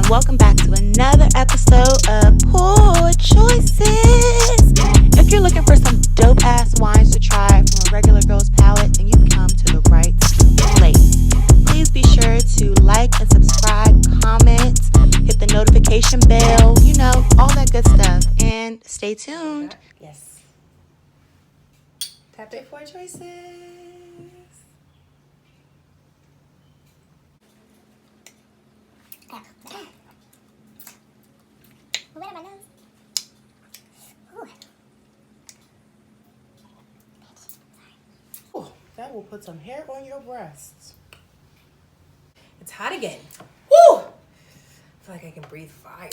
welcome back to another episode of Poor Choices. If you're looking for some dope ass wines to try from a regular girl's palate, then you've come to the right place. Please be sure to like and subscribe, comment, hit the notification bell, you know, all that good stuff. And stay tuned. Yes. Tap it for choices. Wet on my nose. Ooh. Ooh, that will put some hair on your breasts. It's hot again. Woo! I feel like I can breathe fire.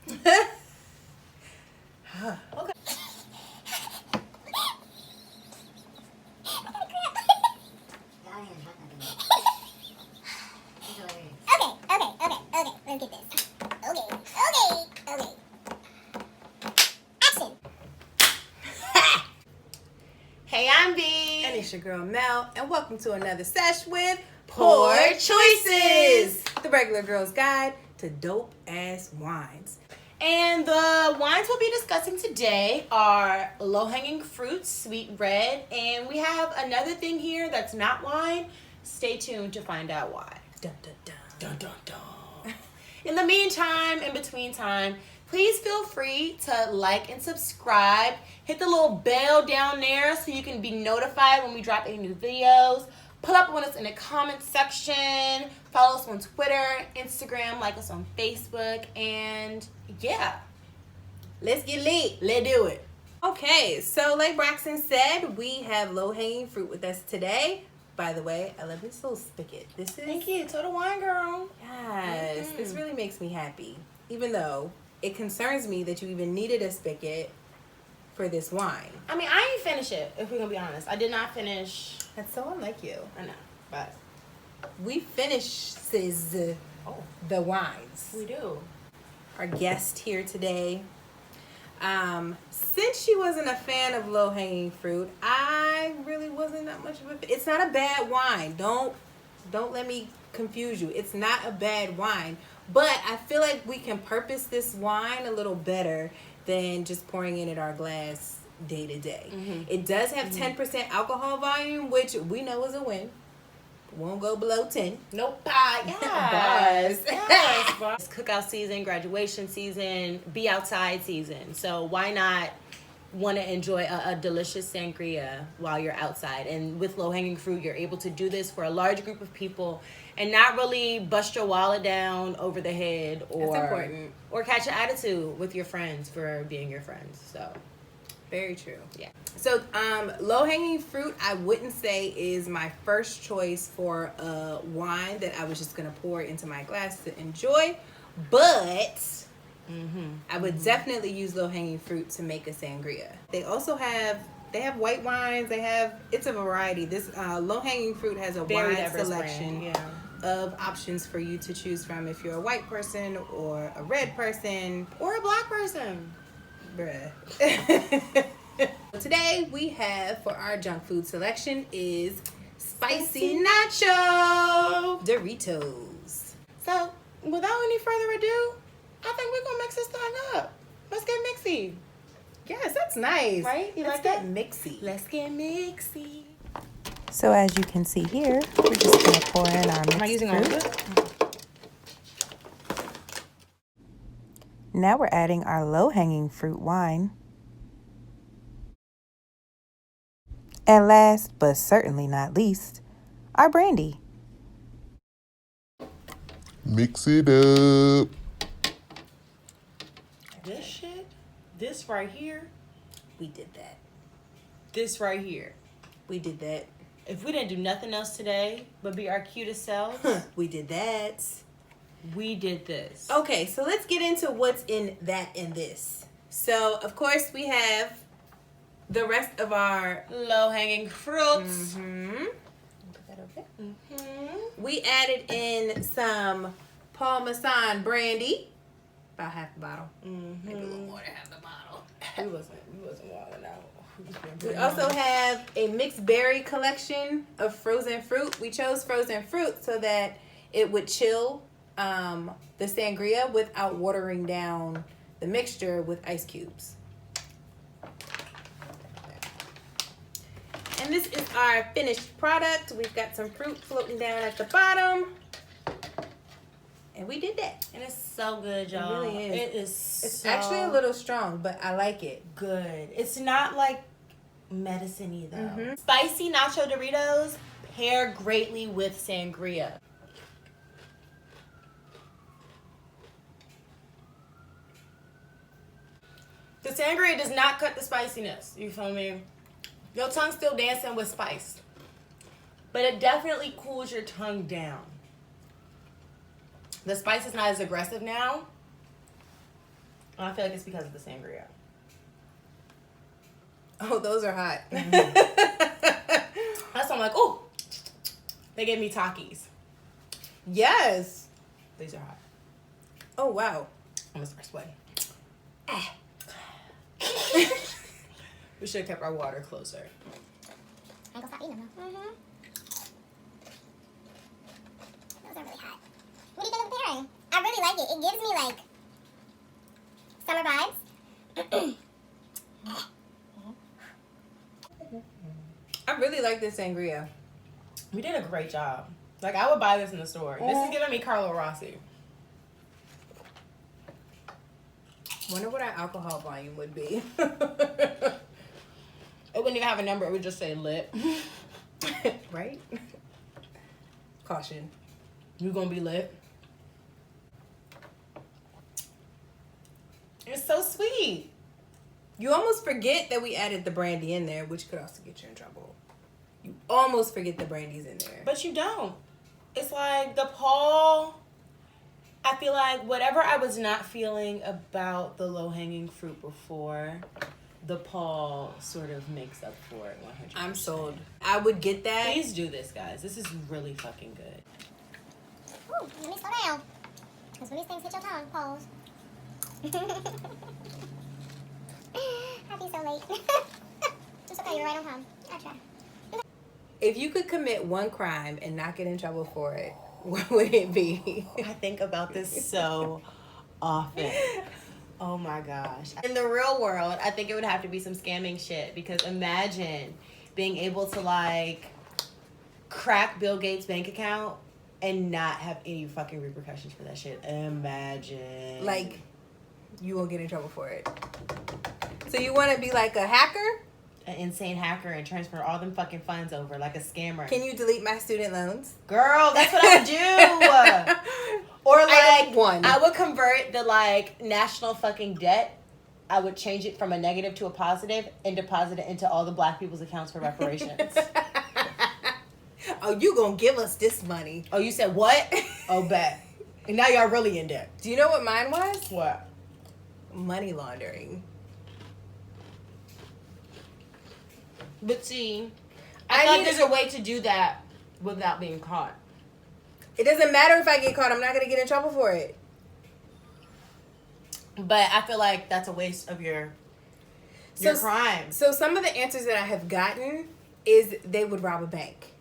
Okay. Okay. Let's get this. Okay. Action. Hey, I'm B. And it's your girl Mel. And welcome to another sesh with Poor Choices, the regular girl's guide to dope ass wines. And the wines we'll be discussing today are low-hanging fruit, sweet red, and we have another thing here that's not wine. Stay tuned to find out why. Dun, dun, dun. Dun, dun, dun. In the meantime, in between time, please feel free to like and subscribe. Hit the little bell down there so you can be notified when we drop any new videos. Pull up on us in the comment section. Follow us on Twitter, Instagram, like us on Facebook, and yeah. Let's get lit. Let's do it. Okay, so like Braxton said, we have low-hanging fruit with us today. By the way, I love this little spigot. This is... Thank you. Total wine girl. Yes, this really makes me happy. Even though it concerns me that you even needed a spigot for this wine. I mean, I ain't finish it, if we're going to be honest. I did not finish. That's so unlike you. I know, but we finishes the wines. we do. Our guest here today. Since she wasn't a fan of low-hanging fruit, I really wasn't that much of a fan. It's not a bad wine. Don't let me confuse you. It's not a bad wine. But I feel like we can purpose this wine a little better than just pouring it in our glass day to day. It does have 10% alcohol volume, which we know is a win. Won't go below 10. Nope. Bars. Yes. It's cookout season, graduation season, be outside season. So why not want to enjoy a delicious sangria while you're outside? And with low-hanging fruit, you're able to do this for a large group of people and not really bust your wallet down over the head or catch an attitude with your friends for being your friends. So very true. Yeah. So, low-hanging fruit, I wouldn't say is my first choice for a wine that I was just going to pour into my glass to enjoy. But I would definitely use low-hanging fruit to make a sangria. They also have white wines. It's a variety. This low-hanging fruit has a Very wide diverse selection brand, of options for you to choose from if you're a white person or a red person. or a black person. Bruh. Today we have for our junk food selection is spicy nacho Doritos. So, without any further ado, I think we're going to mix this thing up. Let's get mixy. Yes, that's nice. Right? You Let's like get that? mixy. Let's get mixy. So as you can see here, we're just going to pour in our mixed Am I using all of it? Now we're adding our low-hanging fruit wine. And last, but certainly not least, our brandy. Mix it up. This shit, this right here, We did that. this right here. We did that. If we didn't do nothing else today but be our cutest selves, We did that. we did this. Okay, so let's get into what's in that and this. So, of course, we have the rest of our... Low-hanging fruits. Put that over there. We added in some Parmesan brandy. About half the bottle. Maybe a little more than half the bottle. We wasn't wilding out. We also have a mixed berry collection of frozen fruit. We chose frozen fruit so that it would chill the sangria without watering down the mixture with ice cubes. And this is our finished product. We've got some fruit floating down at the bottom. And we did that. And it's so good, y'all. It really is. It is It's so actually a little strong, but I like it. good. It's not like medicine-y, though. Mhm. Spicy nacho Doritos pair greatly with sangria. The sangria does not cut the spiciness. You feel me? Your tongue's still dancing with spice. But it definitely cools your tongue down. The spice is not as aggressive now. And I feel like it's because of the sangria. Oh, those are hot. That's why I'm like, oh, they gave me Takis. Yes. These are hot. Oh, wow. I'm gonna start sweating. We should have kept our water closer. I'm gonna stop eating them though. Those are really hot. What do you think of the pairing? I really like it. It gives me like summer vibes. I really like this sangria. We did a great job. Like, I would buy this in the store. This is giving me Carlo Rossi. Wonder what our alcohol volume would be. It wouldn't even have a number. It would just say lit. Right? Caution. You gonna be lit? It's so sweet. You almost forget that we added the brandy in there, which could also get you in trouble. You almost forget the brandy's in there. But you don't. It's like the Paul. I feel like whatever I was not feeling about the low-hanging fruit before, the Paul sort of makes up for it 100%. I'm sold. I would get that. Please do this, guys. This is really fucking good. Ooh, let me slow down. Because when these things hit your tongue, pause. I'd be so late. It's okay, you're right on time. I try. If you could commit one crime and not get in trouble for it, what would it be? I think about this so often. Oh my gosh. In the real world, I think it would have to be some scamming shit, because imagine being able to like crack Bill Gates' bank account and not have any fucking repercussions for that shit. Imagine. Like, you won't get in trouble for it. So you want to be like a hacker? An insane hacker and transfer all them fucking funds over like a scammer. Can you delete my student loans? Girl, that's what I would do. Or like, one. I would convert the like national fucking debt. I would change it from a negative to a positive and deposit it into all the black people's accounts for reparations. Oh, you gonna give us this money? Oh, you said what? Oh, bet. And now y'all really in debt. Do you know what mine was? What? Money laundering. But see, I thought there's a way to do that without being caught. It doesn't matter if I get caught. I'm not gonna get in trouble for it. But I feel like that's a waste of your crime. So some of the answers that I have gotten is they would rob a bank.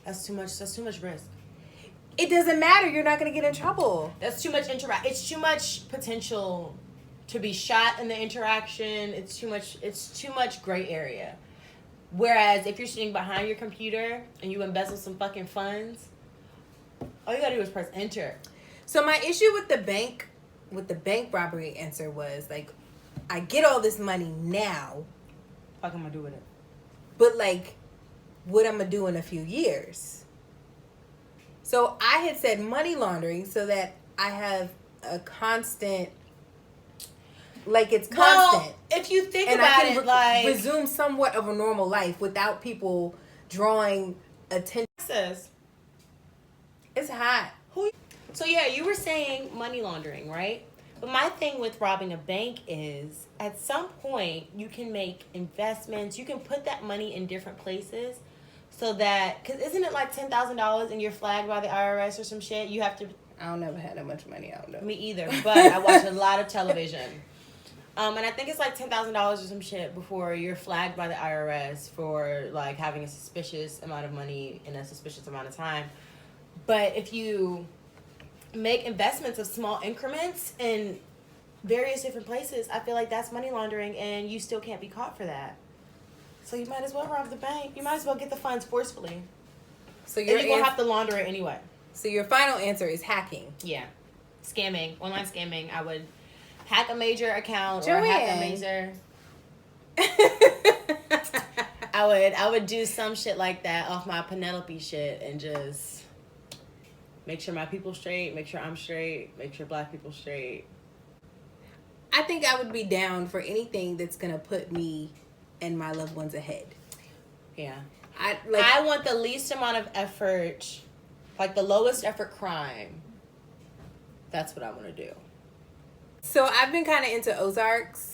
That's too much risk. It doesn't matter. You're not gonna get in trouble. That's too much It's too much potential to be shot in the interaction. It's too much gray area. Whereas if you're sitting behind your computer and you embezzle some fucking funds, all you gotta do is press enter. So my issue with the bank robbery answer was like, I get all this money now, What am I gonna do with it? but like, what I'm gonna do in a few years. So I had said money laundering so that I have a constant, like it's constant. Well, if you think And about I can it, like resume somewhat of a normal life without people drawing attention. Texas. It's hot. So yeah, you were saying money laundering, right? But my thing with robbing a bank is at some point you can make investments. You can put that money in different places so that, because isn't it like $10,000 and you're flagged by the IRS or some shit? You have to. I don't never had that much money. I don't know. Me either, but I watch a lot of television. And I think it's like $10,000 or some shit before you're flagged by the IRS for like having a suspicious amount of money in a suspicious amount of time. But if you make investments of small increments in various different places, I feel like that's money laundering, and you still can't be caught for that. So you might as well rob the bank. You might as well get the funds forcefully. So you're going to have to launder it anyway. So your final answer is hacking. Yeah. Scamming. Online scamming. I would hack a major account or hack a major... I would do some shit like that off my Penelope shit and just make sure my people straight, make sure I'm straight, make sure black people straight. I think I would be down for anything that's going to put me and my loved ones ahead. Yeah. I want the least amount of effort, like the lowest effort crime. That's what I want to do. So I've been kind of into Ozarks.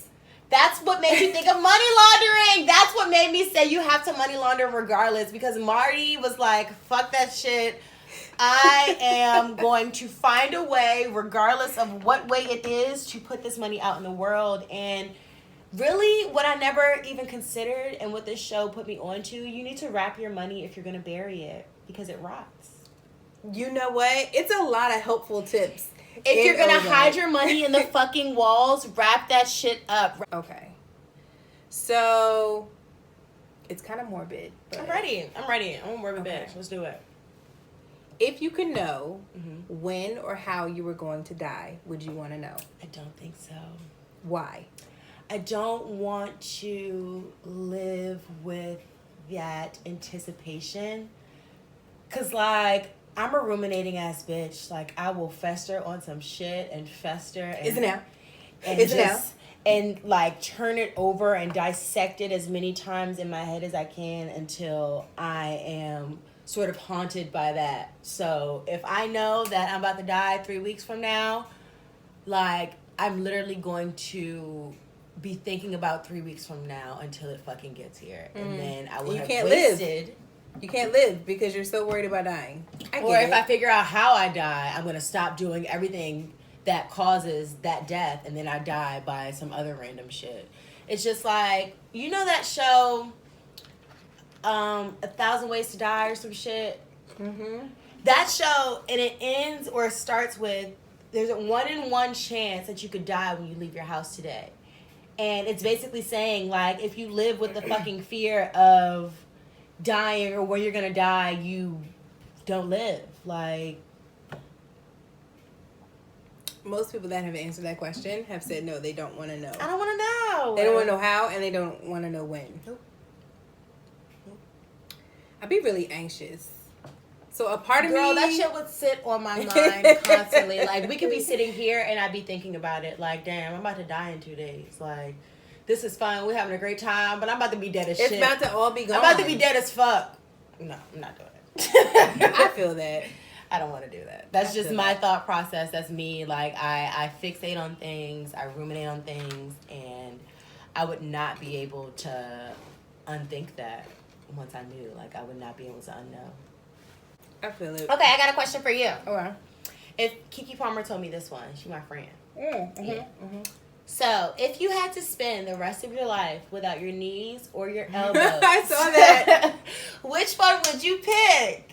That's what made you think of money laundering. That's what made me say you have to money launder regardless, because Marty was like, fuck that shit. I am going to find a way, regardless of what way it is, to put this money out in the world. And really, what I never even considered and what this show put me on to, you need to wrap your money if you're going to bury it, because it rots. You know what? It's a lot of helpful tips. If you're going to hide your money in the fucking walls, wrap that shit up. Okay. So, it's kind of morbid. But I'm ready. I'm a morbid bitch. Let's do it. If you could know when or how you were going to die, would you want to know? I don't think so. Why? I don't want to live with that anticipation. Because, like, I'm a ruminating ass bitch. Like, I will fester on some shit and fester. And, Isn't it? And Isn't just, and, like, turn it over and dissect it as many times in my head as I can until I am sort of haunted by that. So if I know that I'm about to die 3 weeks from now, like, I'm literally going to be thinking about 3 weeks from now until it fucking gets here. And then I will have wasted. You can't live because you're so worried about dying. Or if I figure out how I die, I'm going to stop doing everything that causes that death, and then I die by some other random shit. It's just like, you know that show, 1,000 Ways to Die or some shit? Mm-hmm. That show, and it ends or starts with, there's a 1 in 1 chance that you could die when you leave your house today. And it's basically saying, like, if you live with the fucking fear of dying or where you're gonna die, you don't live. Like, most people that have answered that question have said no, they don't want to know. I don't want to know. They don't want to know how, and they don't want to know when. Nope. I'd be really anxious. So a part of me, that shit would sit on my mind constantly. Like, we could be sitting here and I'd be thinking about it. Like, damn, I'm about to die in 2 days. Like, this is fun. We're having a great time, but I'm about to be dead as shit. It's about to all be gone. I'm about to be dead as fuck. No, I'm not doing it. I feel that. I don't want to do that. That's just my thought process. That's me. Like, I fixate on things. I ruminate on things. And I would not be able to unthink that once I knew. Like, I would not be able to unknow. I feel it. Okay, I got a question for you. Okay. If Kiki Palmer told me this one, she's my friend. Mm-hmm. Yeah. Mm-hmm. So, if you had to spend the rest of your life without your knees or your elbows, I saw that. Which one would you pick?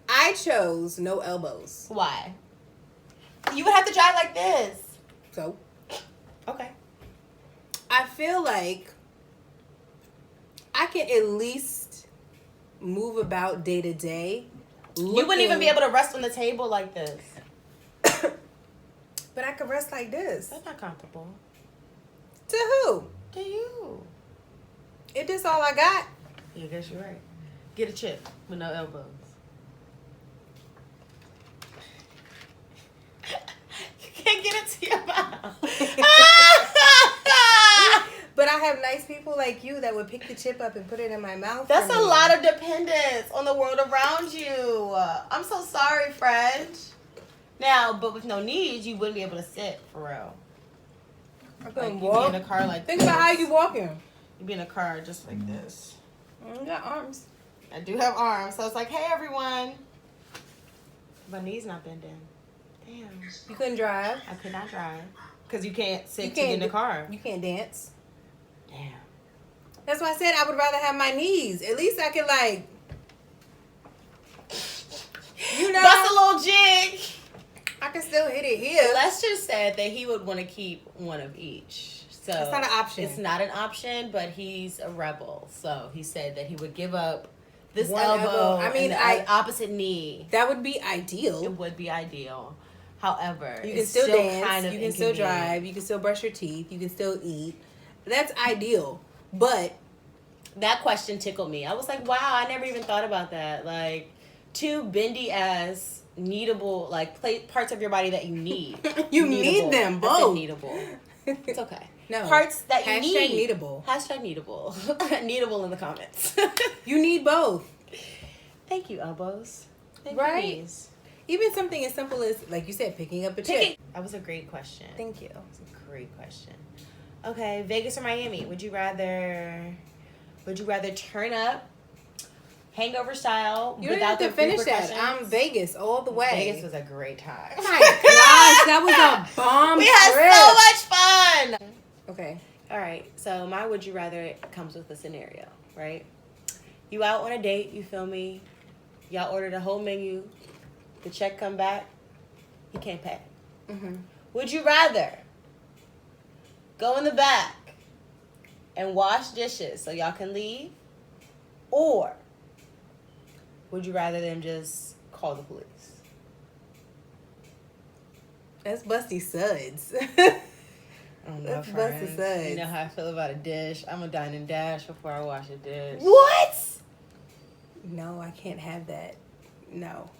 I chose no elbows. Why? You would have to drive like this. So? Okay. I feel like I can at least move about day to day. You wouldn't even be able to rest on the table like this. But I could rest like this. That's not comfortable. To who? To you. If this all I got. Yeah, I guess you're right. Get a chip with no elbows. You can't get it to your mouth. But I have nice people like you that would pick the chip up and put it in my mouth. That's a lot of dependence on the world around you. I'm so sorry, friend. Now, but with no knees, you wouldn't be able to sit, for real. I Like, couldn't you'd walk. be in a car like Think this. about how you walking. You'd be in a car just like this. I got arms. I do have arms, so it's like, hey, everyone. My knees not bending. Damn. You couldn't drive. I could not drive. Because you can't sit You to get in the car. You can't dance. Damn. That's why I said I would rather have my knees. At least I could, like, you know. That's a little jig. I can still hit it here. Lester said that he would want to keep one of each. So it's not an option. It's not an option, but he's a rebel. So he said that he would give up this One elbow. I mean, and the opposite knee. That would be ideal. It would be ideal. However, you can still dance. Kind of you can still drive. You can still brush your teeth. You can still eat. That's ideal. But that question tickled me. I was like, wow, I never even thought about that. Like, two bendy ass needable, like, parts of your body that you need. You need them both. Needable. It's okay. No. Parts that you need. Needable. Hashtag needable. Needable in the comments. You need both. Thank you, elbows. Thank right? You, knees. Even something as simple as, like you said, picking up a chick. That was a great question. Thank you. That was a great question. Okay, Vegas or Miami? Would you rather turn up hangover style you without don't have to finish that? repercussions? I'm Vegas all the way. Vegas was a great time. Oh my gosh, that was a bomb We had so much fun. Okay. All right, so my would you rather comes with a scenario, right? You out on a date, you feel me? Y'all ordered a whole menu. The check come back, you can't pay. Mm-hmm. Would you rather go in the back and wash dishes so y'all can leave? Or would you rather them just call the police? That's busty suds. Oh, no, That's friends. busty suds. You know how I feel about a dish. I'm a dine and dash before I wash a dish. What? No, I can't have that. No.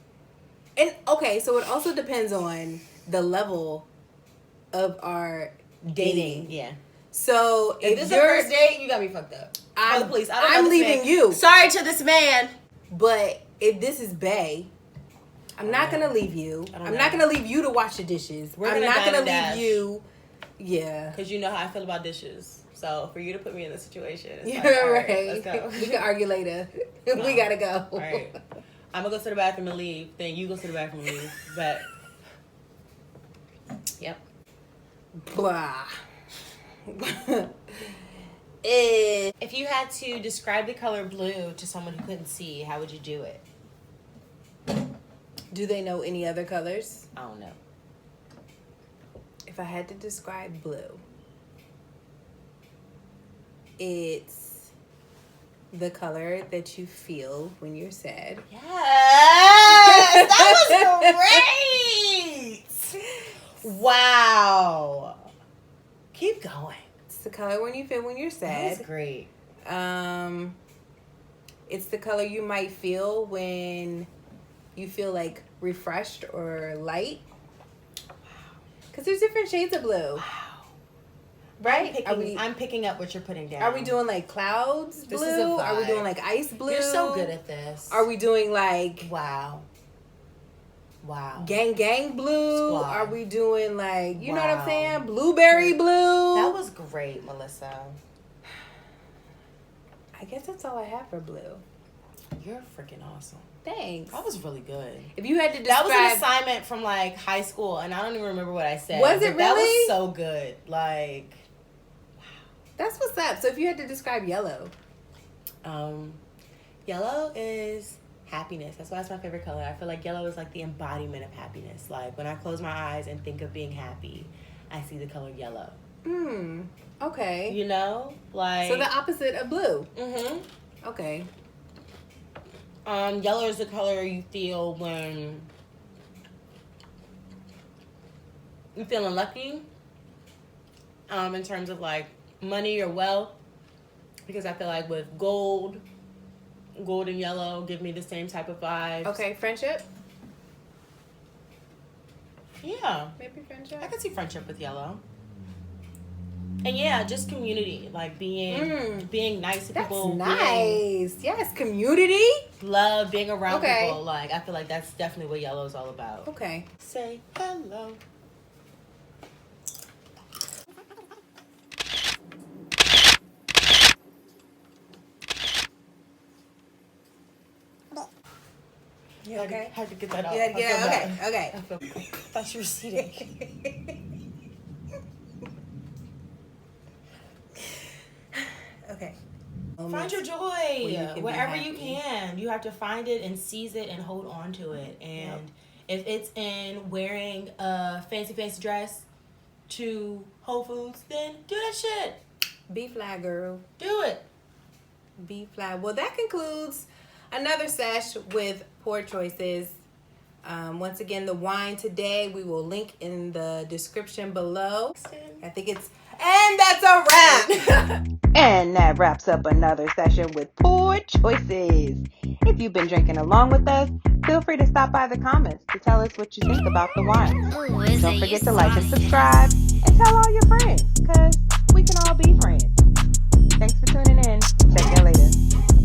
And okay, so it also depends on the level of our dating. Yeah. So If this is the first date, you got me fucked up. Call the police. I'm leaving you. Sorry to this man. But if this is bae, I'm not gonna leave you. I'm not gonna leave you to wash the dishes. I'm not gonna leave you. Yeah. Because you know how I feel about dishes. So for you to put me in this situation, it's Yeah, like, all right. Let's go. We can argue later. No. We gotta go. All right. I'm gonna go to the bathroom and leave. Then you go to the bathroom and leave. But yep. Blah. If you had to describe the color blue to someone who couldn't see, how would you do it? Do they know any other colors? I don't know. If I had to describe blue, it's the color that you feel when you're sad. Yes! That was great! Wow. Keep going. It's the color when you feel when you're sad. That's great. It's the color you might feel when you feel like refreshed or light. Because there's different shades of blue. Wow. Right? I'm picking up what you're putting down. Are we doing like clouds blue? This is a vibe. Are we doing like ice blue? You're so good at this. Are we doing like Wow. gang blue? Squad. Are we doing like, you know what Wow. I'm saying? Blueberry blue? That was great, Melissa. I guess that's all I have for blue. You're freaking awesome. Thanks. That was really good. If you had to That describe... was an assignment from like high school, and I don't even remember what I said. Was it but That really? was so good. Like, That's what's up. So if you had to describe yellow. yellow is happiness. That's why it's my favorite color. I feel like yellow is like the embodiment of happiness. Like when I close my eyes and think of being happy, I see the color yellow. Okay. You know? Like, So the opposite of blue. mm-hmm. Okay. Yellow is the color you feel when you're feeling lucky. In terms of like money or wealth. Because I feel like with gold and yellow give me the same type of vibes. Okay, friendship? Yeah. Maybe friendship? I could see friendship with yellow. And yeah, just community. Like being nice to That's people. nice. Yes, community? Love being around Okay. people. Like I feel like that's definitely what yellow is all about. Okay. Say hello. You okay? Had to get that out. You had to get I out. Okay. I thought you were seated. Okay. Find your you joy can be wherever you happy. can. You have to find it and seize it and hold on to it. And If it's in wearing a fancy dress to Whole Foods, then do that shit. Be fly, girl. Do it. Be fly. Well, that concludes another sesh with Poor Choices. Once again, the wine today we will link in the description below. I think it's, and that's a wrap. And that wraps up another session with Poor Choices. If you've been drinking along with us, feel free to stop by the comments to tell us what you think about the wine. Don't forget to like and subscribe and tell all your friends, because we can all be friends. Thanks for tuning in. Check you later.